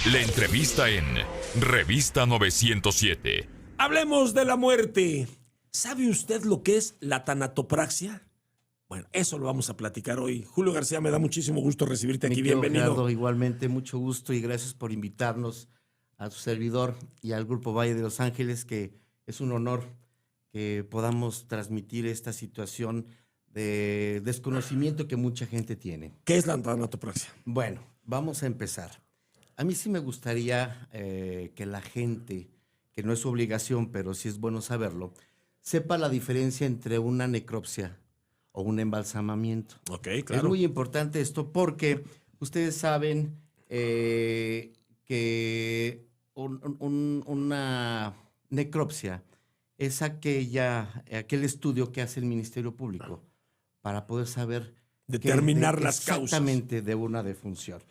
La entrevista en Revista 907. Hablemos de la muerte. ¿Sabe usted lo que es la tanatopraxia? Bueno, eso lo vamos a platicar hoy. Julio García, me da muchísimo gusto recibirte aquí. Bienvenido. Gerardo, igualmente, mucho gusto y gracias por invitarnos a su servidor y al Grupo Valle de Los Ángeles, que es un honor que podamos transmitir esta situación de desconocimiento que mucha gente tiene. ¿Qué es la tanatopraxia? Bueno, vamos a empezar. A mí sí me gustaría que la gente, que no es su obligación, pero sí es bueno saberlo, sepa la diferencia entre una necropsia o un embalsamamiento. Ok, claro. Es muy importante esto porque ustedes saben que una necropsia es aquel estudio que hace el Ministerio Público para poder saber determinar las causas exactamente de una defunción.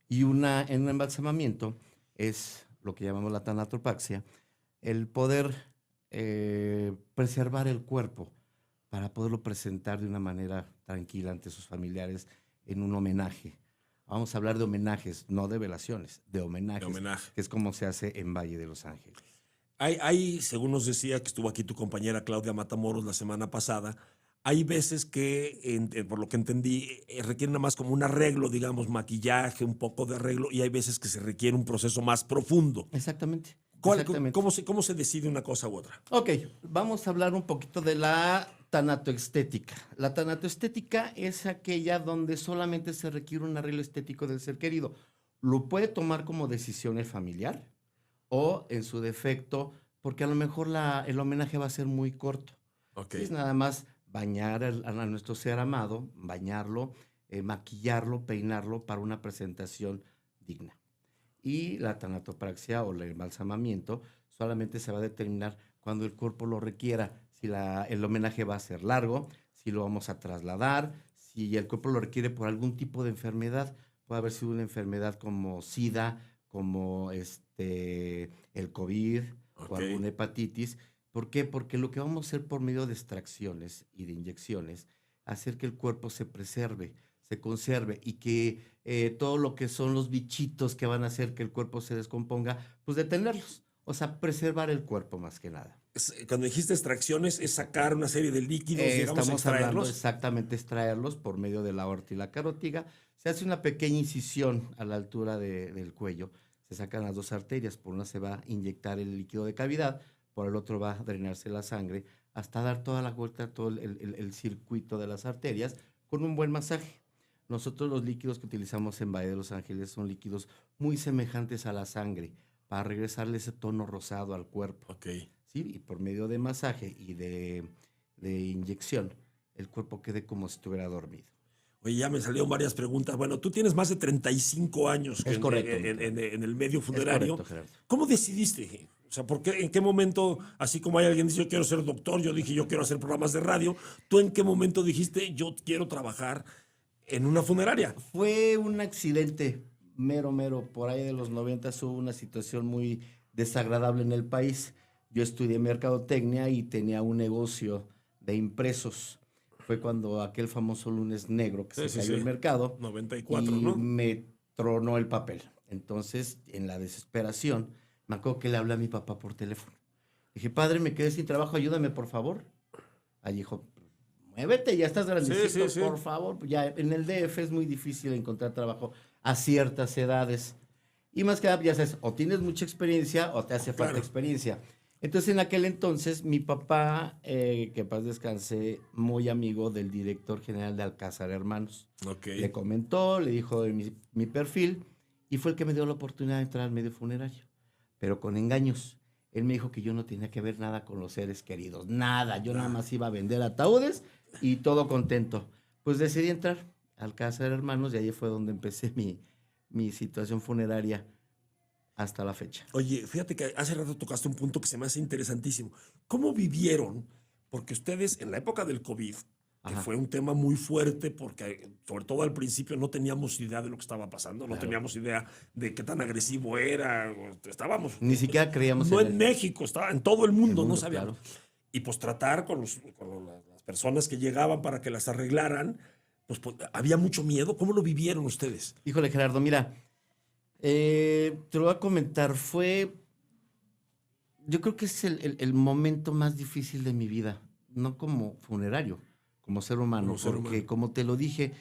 Y en un embalsamamiento es lo que llamamos la tanatopraxia, el poder preservar el cuerpo para poderlo presentar de una manera tranquila ante sus familiares en un homenaje. Vamos a hablar de homenajes, no de velaciones, de homenajes, que es como se hace en Valle de Los Ángeles. Hay, según nos decía, que estuvo aquí tu compañera Claudia Matamoros la semana pasada, hay veces que, por lo que entendí, requieren nada más como un arreglo, digamos, maquillaje, un poco de arreglo, y hay veces que se requiere un proceso más profundo. Exactamente. ¿Cómo se decide una cosa u otra? Ok, vamos a hablar un poquito de la tanatoestética. La tanatoestética es aquella donde solamente se requiere un arreglo estético del ser querido. Lo puede tomar como decisión el familiar o, en su defecto, porque a lo mejor el homenaje va a ser muy corto. Okay. Es nada más bañar a nuestro ser amado, bañarlo, maquillarlo, peinarlo para una presentación digna. Y la tanatopraxia o el embalsamamiento solamente se va a determinar cuando el cuerpo lo requiera, si el homenaje va a ser largo, si lo vamos a trasladar, si el cuerpo lo requiere por algún tipo de enfermedad. Puede haber sido una enfermedad como SIDA, como el COVID, o alguna hepatitis. ¿Por qué? Porque lo que vamos a hacer por medio de extracciones y de inyecciones, hacer que el cuerpo se preserve, se conserve y que todo lo que son los bichitos que van a hacer que el cuerpo se descomponga, pues detenerlos. O sea, preservar el cuerpo más que nada. Cuando dijiste extracciones, es sacar una serie de líquidos, digamos, estamos hablando exactamente extraerlos por medio de la aorta y la carótida. Se hace una pequeña incisión a la altura del cuello. Se sacan las dos arterias. Por una se va a inyectar el líquido de cavidad, por el otro va a drenarse la sangre hasta dar toda la vuelta, todo el circuito de las arterias con un buen masaje. Nosotros los líquidos que utilizamos en Valle de Los Ángeles son líquidos muy semejantes a la sangre para regresarle ese tono rosado al cuerpo. Okay. ¿Sí? Y por medio de masaje y de inyección, el cuerpo quede como si estuviera dormido. Oye, ya me salieron varias preguntas. Bueno, tú tienes más de 35 años en el medio funerario. Es correcto, Gerardo. ¿Cómo decidiste? O sea, ¿en qué momento, así como hay alguien que dice yo quiero ser doctor, yo dije yo quiero hacer programas de radio, ¿tú en qué momento dijiste yo quiero trabajar en una funeraria? Fue un accidente mero, por ahí de los 90 hubo una situación muy desagradable en el país. Yo estudié mercadotecnia y tenía un negocio de impresos. Fue cuando aquel famoso lunes negro que se cayó el mercado. 94, y ¿no? me tronó el papel. Entonces, en la desesperación, me acuerdo que le hablé a mi papá por teléfono. Dije, padre, me quedé sin trabajo, ayúdame, por favor. Ahí dijo, muévete, ya estás grandecito, por favor. Ya en el DF es muy difícil encontrar trabajo a ciertas edades. Y más que nada, ya sabes, o tienes mucha experiencia o te hace falta experiencia. Entonces, en aquel entonces, mi papá, que en paz descanse, muy amigo del director general de Alcázar Hermanos. Okay. Le comentó, le dijo de mi perfil, y fue el que me dio la oportunidad de entrar al medio funerario, pero con engaños. Él me dijo que yo no tenía que ver nada con los seres queridos, nada. Yo nada más iba a vender ataúdes y todo contento. Pues decidí entrar al Alcázar Hermanos y ahí fue donde empecé mi situación funeraria hasta la fecha. Oye, fíjate que hace rato tocaste un punto que se me hace interesantísimo. ¿Cómo vivieron? Porque ustedes en la época del COVID, que fue un tema muy fuerte, porque sobre todo al principio no teníamos idea de lo que estaba pasando, no teníamos idea de qué tan agresivo era, estábamos... Ni siquiera creíamos no en México, estaba en todo el mundo, no sabíamos. Claro. Y pues tratar con las personas que llegaban para que las arreglaran, pues había mucho miedo. ¿Cómo lo vivieron ustedes? Híjole, Gerardo, mira, Te lo voy a comentar, yo creo que es el momento más difícil de mi vida, no como funerario, como ser humano, Como ser porque humano. como te lo dije,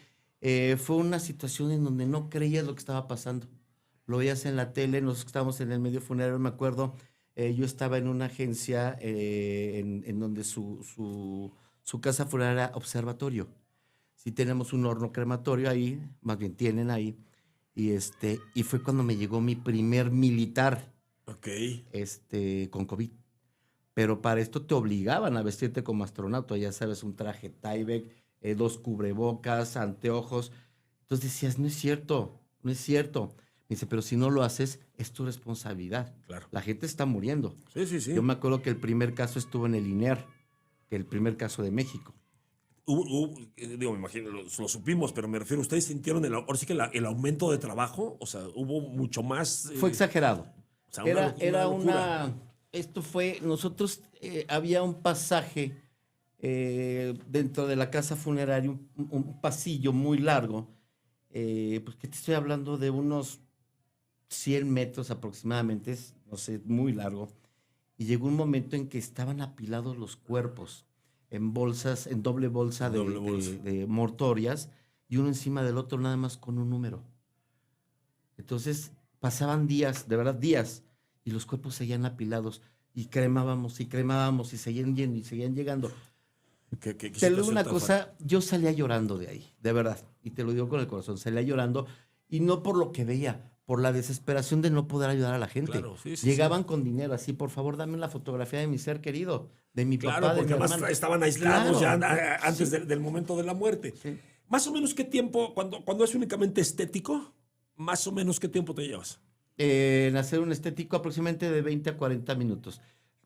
fue una situación en donde no creías lo que estaba pasando. Lo veías en la tele, nosotros estábamos en el medio funerario, me acuerdo, yo estaba en una agencia en donde su casa funeraria era observatorio. Sí tenemos un horno crematorio ahí, más bien tienen ahí, y fue cuando me llegó mi primer militar Ok. con COVID. Pero para esto te obligaban a vestirte como astronauta, ya sabes, un traje Tyvek, 2 cubrebocas, anteojos. Entonces decías, no es cierto, no es cierto. Me dice, pero si no lo haces, es tu responsabilidad. Claro. La gente está muriendo. Sí, sí, sí. Yo me acuerdo que el primer caso estuvo en el INER, que el primer caso de México. Digo, me imagino, lo supimos, pero me refiero, ¿ustedes sintieron ahora sí que el aumento de trabajo? O sea, hubo mucho más. Fue exagerado. O sea, Era locura. nosotros, había un pasaje dentro de la casa funeraria, un pasillo muy largo, pues que te estoy hablando de unos 100 metros aproximadamente, no sé, muy largo. Y llegó un momento en que estaban apilados los cuerpos en bolsas, en doble bolsa Doble bolsa. de mortorias, y uno encima del otro nada más con un número. Entonces pasaban días, de verdad días, y los cuerpos seguían apilados, y cremábamos y seguían yendo y seguían llegando. ¿Qué Te lo digo situación una tan cosa, yo salía llorando de ahí, de verdad, y te lo digo con el corazón, salía llorando, y no por lo que veía, por la desesperación de no poder ayudar a la gente. Claro, sí, sí, Llegaban con dinero, así, por favor, dame la fotografía de mi ser querido, de mi Claro, papá, de mi porque además hermano. estaban aislados Claro, ya antes sí, del momento de la muerte. sí. Más o menos qué tiempo, cuando es únicamente estético, más o menos qué tiempo te llevas. En hacer un estético aproximadamente de 20 a 40 minutos.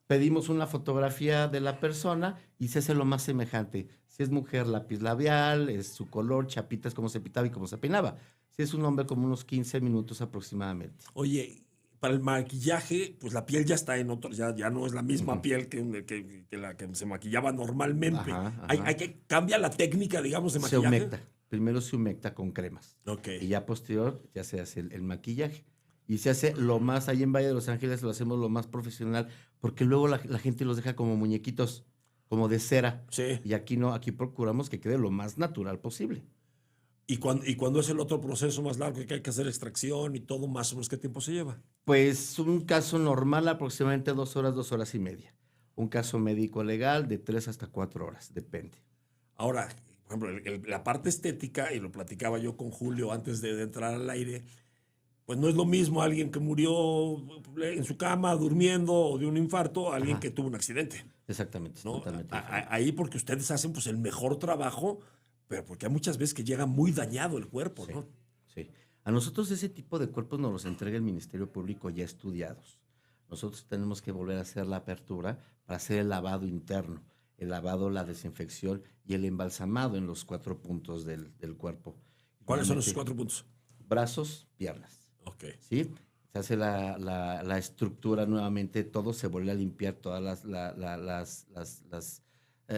Pedimos una fotografía de la persona y se hace lo más semejante. Si es mujer, lápiz labial, es su color, chapitas, cómo se pitaba y cómo se peinaba. Si es un hombre, como unos 15 minutos aproximadamente. Oye, para el maquillaje, pues la piel ya está en otro, ya no es la misma piel que la que se maquillaba normalmente. Ajá, Hay, ajá. hay que cambia la técnica, digamos, de Se maquillaje. humecta. Primero se humecta con cremas. Ok. Y ya posterior ya se hace el maquillaje. Y se hace lo más, ahí en Valle de Los Ángeles lo hacemos lo más profesional, porque luego la gente los deja como muñequitos, como de cera. Sí. Y aquí no, aquí procuramos que quede lo más natural posible. Y cuando es el otro proceso más largo que hay que hacer extracción y todo, más o menos qué tiempo se lleva. Pues un caso normal aproximadamente 2 horas y media. Un caso médico legal de 3 hasta 4 horas, depende. Ahora, por ejemplo, la parte estética, y lo platicaba yo con Julio antes de entrar al aire, pues no es lo mismo alguien que murió en su cama durmiendo o de un infarto a alguien Ajá. que tuvo un accidente, Exactamente, es ¿no? totalmente diferente. Ahí porque ustedes hacen pues el mejor trabajo, pero porque hay muchas veces que llega muy dañado el cuerpo, Sí, ¿no? sí. A nosotros ese tipo de cuerpos nos los entrega el Ministerio Público ya estudiados. Nosotros tenemos que volver a hacer la apertura para hacer el lavado interno, el lavado, la desinfección y el embalsamado en los 4 puntos del cuerpo. ¿Cuáles son esos Nuevamente, 4 puntos? brazos, piernas. Ok. ¿Sí? Se hace la estructura nuevamente, todo se vuelve a limpiar, todas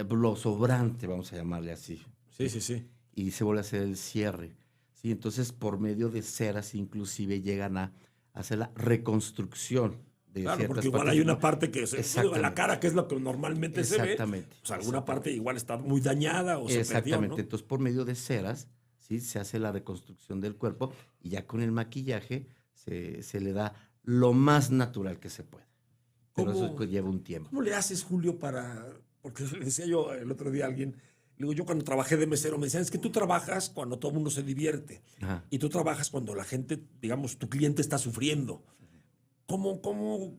lo sobrante, vamos a llamarle así. Sí. Y se vuelve a hacer el cierre. ¿Sí? Entonces, por medio de ceras, inclusive llegan a hacer la reconstrucción de Claro, ciertas porque igual partes. hay una parte que digo, la Exactamente. cara, que es lo que normalmente se ve, Exactamente. pues alguna Exactamente. parte igual está muy dañada o se perdió, Exactamente. ¿no? Entonces, por medio de ceras, ¿sí? Se hace la reconstrucción del cuerpo y ya con el maquillaje se le da lo más natural que se puede. Pero eso lleva un tiempo. ¿Cómo le haces, Julio, porque le decía yo el otro día a alguien, le digo, yo cuando trabajé de mesero me decían, es que tú trabajas cuando todo el mundo se divierte Ajá. y tú trabajas cuando la gente, digamos, tu cliente está sufriendo. ¿Cómo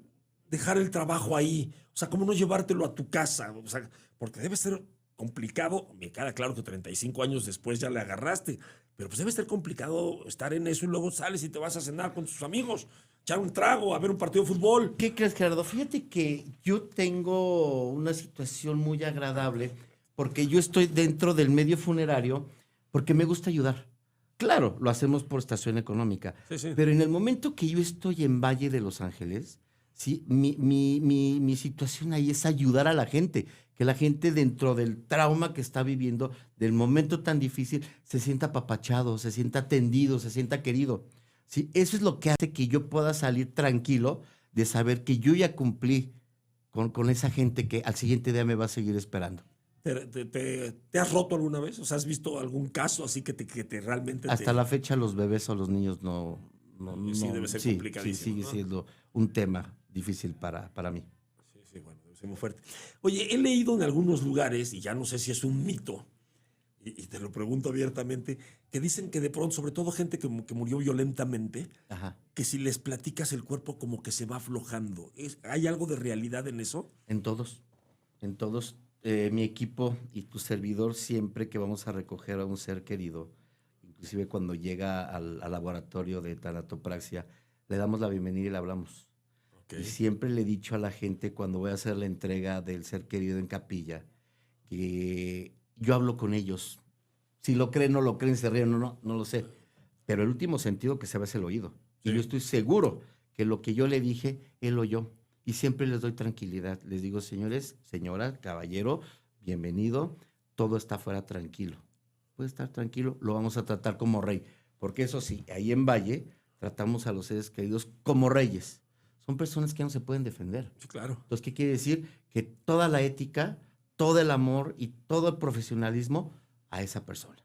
dejar el trabajo ahí? O sea, ¿cómo no llevártelo a tu casa? O sea, porque debe ser complicado. Me queda claro que 35 años después ya le agarraste, pero pues debe ser complicado estar en eso y luego sales y te vas a cenar con tus amigos, echar un trago, a ver un partido de fútbol. ¿Qué crees, Gerardo? Fíjate que yo tengo una situación muy agradable porque yo estoy dentro del medio funerario porque me gusta ayudar. Claro, lo hacemos por estación económica, Sí. pero en el momento que yo estoy en Valle de Los Ángeles, ¿sí? Mi situación ahí es ayudar a la gente, que la gente dentro del trauma que está viviendo, del momento tan difícil, se sienta apapachado, se sienta atendido, se sienta querido. ¿sí? Eso es lo que hace que yo pueda salir tranquilo de saber que yo ya cumplí con esa gente que al siguiente día me va a seguir esperando. ¿Te has roto alguna vez? O sea, ¿has visto algún caso así que te realmente Hasta la fecha los bebés o los niños no, Sí, debe ser sí, complicadísimo, sigue ¿no? siendo un tema difícil para mí. Sí, bueno, debe ser muy fuerte. Oye, he leído en algunos lugares, y ya no sé si es un mito, y te lo pregunto abiertamente, que dicen que de pronto, sobre todo gente que murió violentamente, Ajá. que si les platicas el cuerpo como que se va aflojando. ¿Hay algo de realidad en eso? En todos, mi equipo y tu servidor, siempre que vamos a recoger a un ser querido, inclusive cuando llega al laboratorio de tanatopraxia, le damos la bienvenida y le hablamos. Okay. Y siempre le he dicho a la gente cuando voy a hacer la entrega del ser querido en capilla, que yo hablo con ellos. Si lo creen, no lo creen, se ríen, no lo sé. Pero el último sentido que se ve es el oído. Sí. Y yo estoy seguro que lo que yo le dije, él oyó. Y siempre les doy tranquilidad. Les digo, señores, señora, caballero, bienvenido. Todo está fuera tranquilo. Puede estar tranquilo, lo vamos a tratar como rey. Porque eso sí, ahí en Valle tratamos a los seres queridos como reyes. Son personas que no se pueden defender. Sí, claro. Entonces, ¿qué quiere decir? Que toda la ética, todo el amor y todo el profesionalismo a esa persona.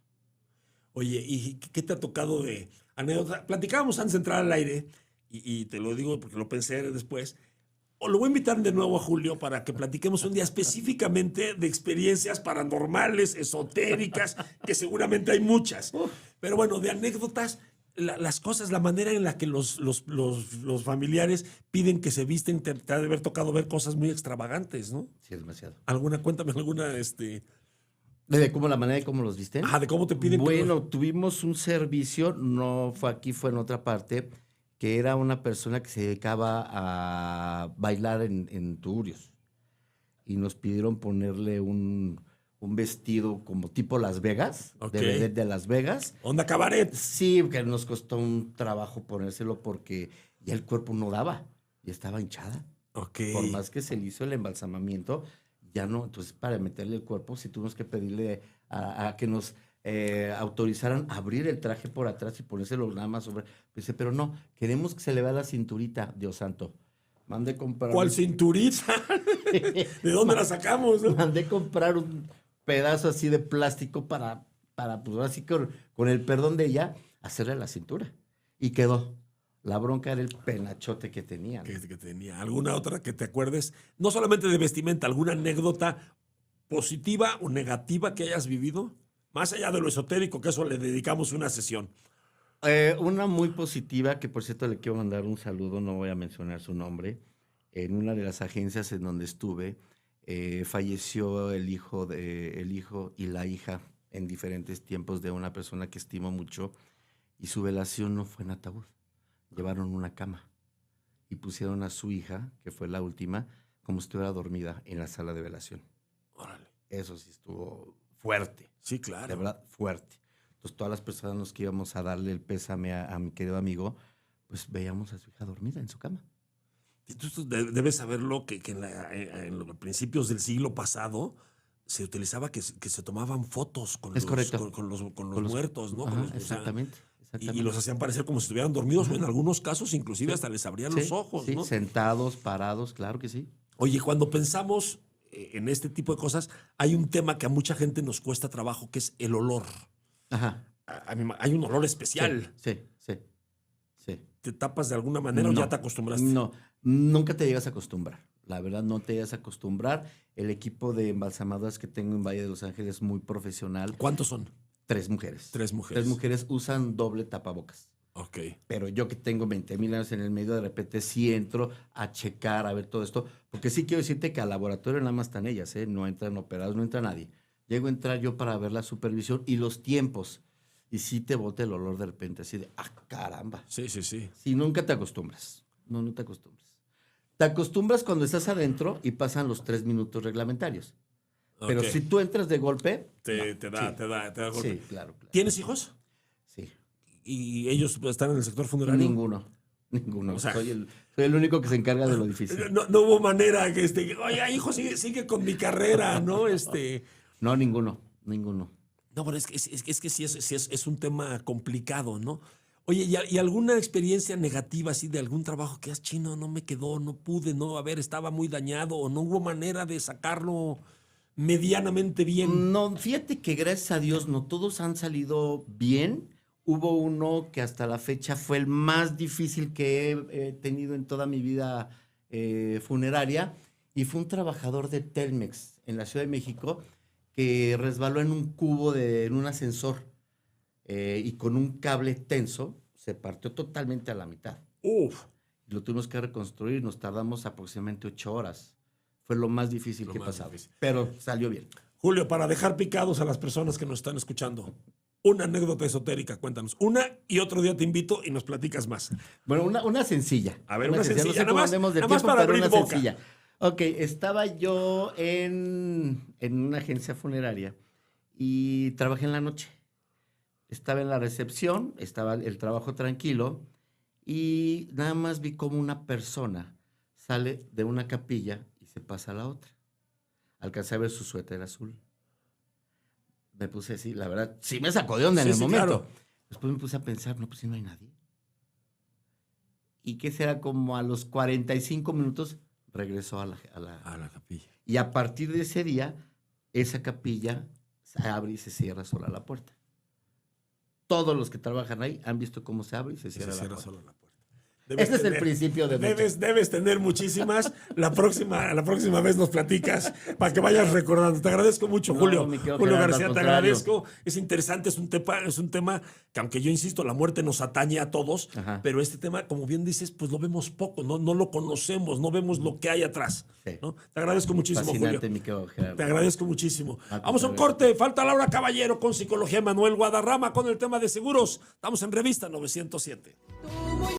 Oye, ¿y qué te ha tocado de anécdota? Platicábamos antes de entrar al aire, y te lo digo porque lo pensé después. O lo voy a invitar de nuevo a Julio para que platiquemos un día específicamente de experiencias paranormales, esotéricas, que seguramente hay muchas. Pero bueno, de anécdotas, las cosas, la manera en la que los familiares piden que se visten, te ha de haber tocado ver cosas muy extravagantes, ¿no? Sí, es demasiado. Cuéntame alguna, ¿De cómo la manera de cómo los visten? Ajá, de cómo te piden. Bueno, tuvimos un servicio, no fue aquí, fue en otra parte, que era una persona que se dedicaba a bailar en tuburios. Y nos pidieron ponerle un vestido como tipo Las Vegas, Okay. de vedette de Las Vegas. Onda cabaret. Sí, que nos costó un trabajo ponérselo porque ya el cuerpo no daba, ya estaba hinchada. Ok. Por más que se le hizo el embalsamamiento, ya no. Entonces, para meterle el cuerpo, sí tuvimos que pedirle a que nos autorizaran a abrir el traje por atrás y ponérselo nada más sobre. Dice, pero no, queremos que se le vea la cinturita, Dios santo. Mandé comprar. ¿Cuál cinturita? ¿De dónde la sacamos? ¿No? Mandé comprar un pedazo así de plástico para pues así con el perdón de ella, hacerle la cintura. Y quedó. La bronca era el penachote que tenía. Que tenía. ¿Alguna otra que te acuerdes? No solamente de vestimenta, ¿alguna anécdota positiva o negativa que hayas vivido? Más allá de lo esotérico, que eso le dedicamos una sesión. Una muy positiva, que por cierto le quiero mandar un saludo, no voy a mencionar su nombre. En una de las agencias en donde estuve, falleció el hijo y la hija en diferentes tiempos de una persona que estimo mucho, y su velación no fue en ataúd. Llevaron una cama y pusieron a su hija, que fue la última, como si estuviera dormida en la sala de velación. Órale. Eso sí estuvo fuerte. Sí, claro. De verdad, fuerte. Entonces, todas las personas los que íbamos a darle el pésame a mi querido amigo, pues veíamos a su hija dormida en su cama. Tú debes saberlo que en los principios del siglo pasado se utilizaba que se tomaban fotos con los muertos, ¿no? Ajá, exactamente. Y los hacían parecer como si estuvieran dormidos, o en algunos casos inclusive hasta les abrían los ojos, ¿no? Sentados, parados, claro que sí. Oye, cuando pensamos en este tipo de cosas, hay un tema que a mucha gente nos cuesta trabajo, que es el olor. Ajá. Hay un olor especial. Sí. ¿Te tapas de alguna manera o ya te acostumbraste? No, nunca te llegas a acostumbrar. La verdad, no te llegas a acostumbrar. El equipo de embalsamadoras que tengo en Valle de Los Ángeles es muy profesional. ¿Cuántos son? 3 mujeres. 3 mujeres. 3 mujeres usan doble tapabocas. Ok. Pero yo que tengo 20,000 años en el medio, de repente sí entro a checar, a ver todo esto. Porque sí quiero decirte que al laboratorio nada más están ellas, ¿eh? No entran operados, no entra nadie. Llego a entrar yo para ver la supervisión y los tiempos. Y sí te bota el olor de repente, así de, caramba. Sí. Sí, nunca te acostumbras. No te acostumbras. Te acostumbras cuando estás adentro y pasan los 3 minutos reglamentarios. Pero si tú entras de golpe... Te da golpe. Sí, claro. ¿Tienes hijos? Sí. ¿Y ellos están en el sector funerario? Ninguno. O sea, soy el único que se encarga de lo difícil. No hubo manera que oye, hijo, sigue con mi carrera, ¿no? No, ninguno. No, pero es que sí es un tema complicado, ¿no? Oye, ¿y alguna experiencia negativa así de algún trabajo que es chino, no me quedó, no pude, no, a ver, estaba muy dañado o no hubo manera de sacarlo medianamente bien? No, fíjate que gracias a Dios no todos han salido bien. Hubo uno que hasta la fecha fue el más difícil que he tenido en toda mi vida funeraria, y fue un trabajador de Telmex en la Ciudad de México que resbaló en un cubo en un ascensor, y con un cable tenso se partió totalmente a la mitad. Uf. Lo tuvimos que reconstruir, nos tardamos aproximadamente 8 horas. Fue lo más difícil que pasaba, pero salió bien. Julio, para dejar picados a las personas que nos están escuchando, una anécdota esotérica, cuéntanos. Una, y otro día te invito y nos platicas más. Bueno, una sencilla. A ver, una sencilla. No sé cómo andemos de tiempo, para pero abrir una boca. sencilla. Ok, estaba yo en una agencia funeraria y trabajé en la noche. Estaba en la recepción, estaba el trabajo tranquilo, y nada más vi como una persona sale de una capilla y se pasa a la otra. Alcancé a ver su suéter azul. Me puse así, la verdad, sí me sacó de onda en el momento. Claro. Después me puse a pensar, no, pues si no hay nadie. ¿Y qué será? Como a los 45 minutos regresó a la capilla. Y a partir de ese día, esa capilla se abre y se cierra sola la puerta. Todos los que trabajan ahí han visto cómo se abre y se cierra la puerta. Solo la puerta. Ese es el principio de Debes tener muchísimas. La próxima vez nos platicas para que vayas recordando. Te agradezco mucho, Julio. Julio García, te agradezco. Es interesante, es un tema que, aunque yo insisto, la muerte nos atañe a todos, pero este tema, como bien dices, pues lo vemos poco, no lo conocemos, no vemos lo que hay atrás. Sí. ¿No? Te agradezco muchísimo, fascinante, Julio. Gerardo. Te agradezco muchísimo. Vamos a un corte. Falta Laura Caballero con Psicología, Manuel Guadarrama con el tema de seguros. Estamos en Revista 907.